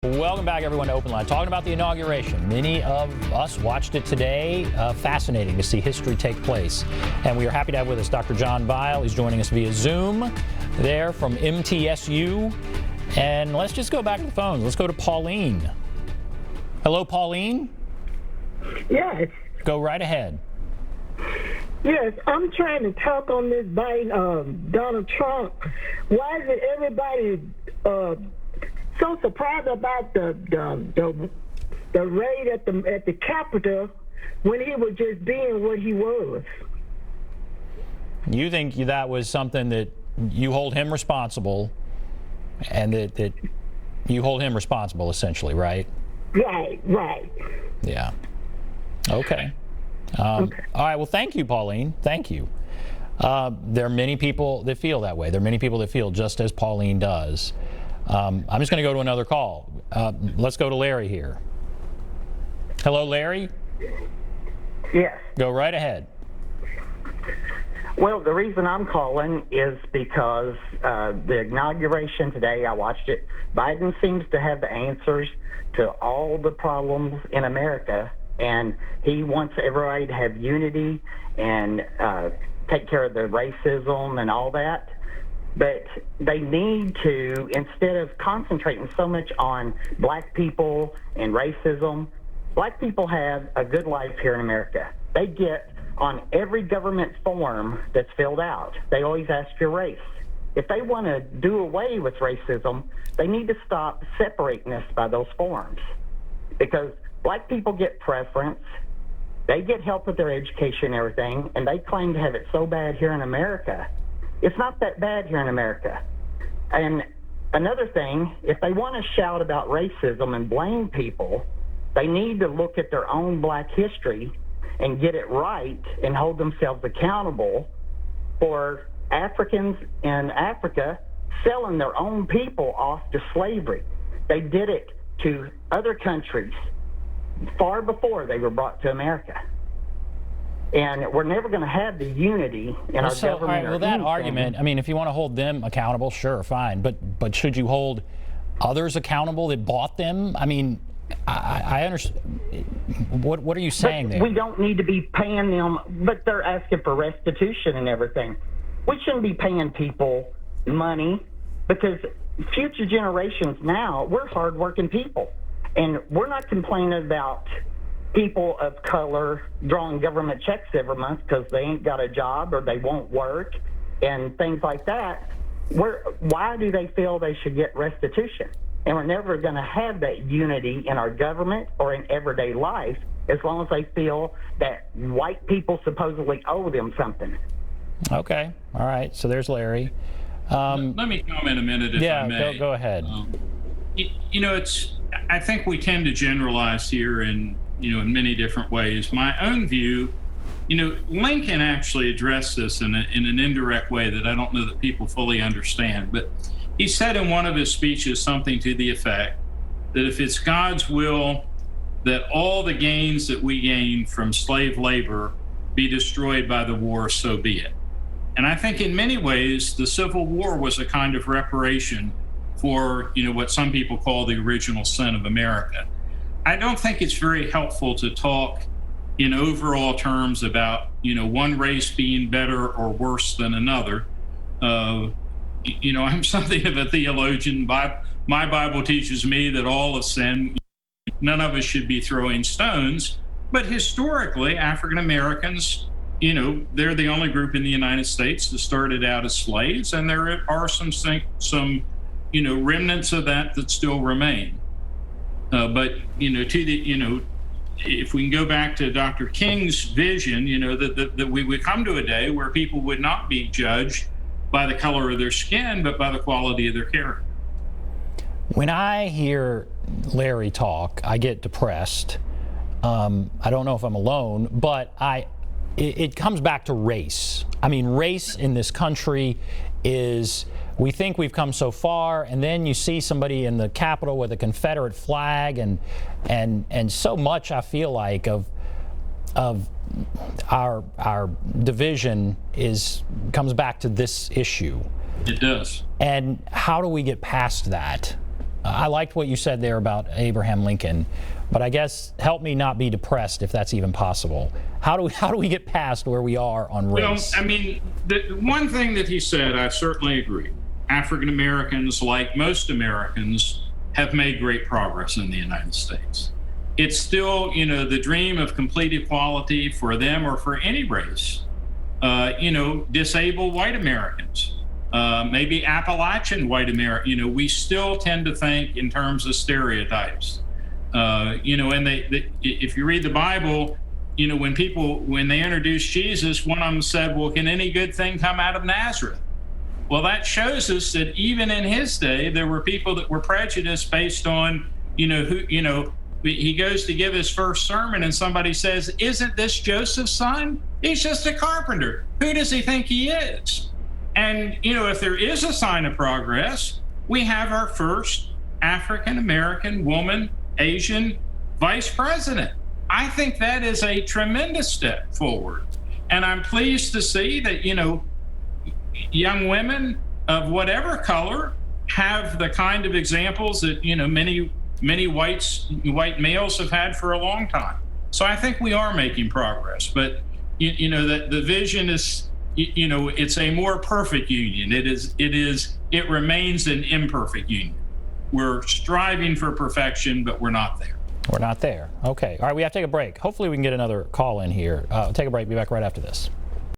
Welcome back, everyone, to OpenLine. Talking about the inauguration. Many of us watched it today. Fascinating to see history take place. And we are happy to have with us Dr. John Weil. He's joining us via Zoom there from MTSU. And let's just go back to the phones. Let's go to Pauline. Hello, Pauline? Yes. Go right ahead. Yes, I'm trying to talk on this Biden, Donald Trump. Why is it everybody so surprised about the raid at the Capitol when he was just being what he was? You think that was something that you hold him responsible, and that you hold him responsible, essentially, right? Right. Yeah. Okay. All right. Well, thank you, Pauline. Thank you. There are many people that feel that way. There are many people that feel just as Pauline does. I'm just going to go to another call. Let's go to Larry here. Hello, Larry? Yes. Go right ahead. Well, the reason I'm calling is because the inauguration today, I watched it. Biden seems to have the answers to all the problems in America, and he wants everybody to have unity and take care of the racism and all that. But they need to, instead of concentrating so much on black people and racism, black people have a good life here in America. They get on every government form that's filled out, they always ask your race. If they want to do away with racism, they need to stop separating us by those forms. Because black people get preference, they get help with their education and everything, and they claim to have it so bad here in America. It's not that bad here in America. And another thing, if they want to shout about racism and blame people, they need to look at their own black history and get it right and hold themselves accountable for Africans in Africa selling their own people off to slavery. They did it to other countries far before they were brought to America. And we're never going to have the unity in our government. All right, well, that argument, I mean, if you want to hold them accountable, sure, fine. But should you hold others accountable that bought them? I mean, I understand. What are you saying there? We don't need to be paying them, but they're asking for restitution and everything. We shouldn't be paying people money because future generations now, we're hardworking people. And we're not complaining about people of color drawing government checks every month because they ain't got a job or they won't work and things like that. Why do they feel they should get restitution? And we're never going to have that unity in our government or in everyday life as long as they feel that white people supposedly owe them something. Okay. All right. So there's Larry. Let me comment a minute, if I may. Yeah, go ahead. I think we tend to generalize here in many different ways. My own view, Lincoln actually addressed this in an indirect way that I don't know that people fully understand. But he said in one of his speeches something to the effect that if it's God's will that all the gains that we gain from slave labor be destroyed by the war, so be it. And I think in many ways, the Civil War was a kind of reparation for, what some people call the original sin of America. I don't think it's very helpful to talk in overall terms about, one race being better or worse than another. I'm something of a theologian. My Bible teaches me that all have sinned. None of us should be throwing stones. But historically, African Americans, they're the only group in the United States that started out as slaves, and there are some remnants of that still remain. But if we can go back to Dr. King's vision, that we would come to a day where people would not be judged by the color of their skin, but by the quality of their character. When I hear Larry talk, I get depressed. I don't know if I'm alone, but it comes back to race. I mean, race in this country is, we think we've come so far, and then you see somebody in the Capitol with a Confederate flag, and so much, I feel like, of our division comes back to this issue. It does. And how do we get past that? I liked what you said there about Abraham Lincoln, but I guess help me not be depressed if that's even possible. How do we get past where we are on race? Well, I mean, the one thing that he said, I certainly agree. African Americans, like most Americans, have made great progress in the United States. It's still, the dream of complete equality for them or for any race. Disabled white Americans, maybe Appalachian white American. We still tend to think in terms of stereotypes. And if you read the Bible, when they introduced Jesus, one of them said, "Well, can any good thing come out of Nazareth?" Well, that shows us that even in his day, there were people that were prejudiced based on, he goes to give his first sermon and somebody says, "Isn't this Joseph's son? He's just a carpenter. Who does he think he is?" And, if there is a sign of progress, we have our first African-American woman, Asian vice president. I think that is a tremendous step forward. And I'm pleased to see that, young women of whatever color have the kind of examples that, many white males have had for a long time. So I think we are making progress, but that the vision is, it's a more perfect union. It remains an imperfect union. We're striving for perfection, but we're not there. We're not there. Okay. All right, we have to take a break. Hopefully we can get another call in here. Take a break. Be back right after this.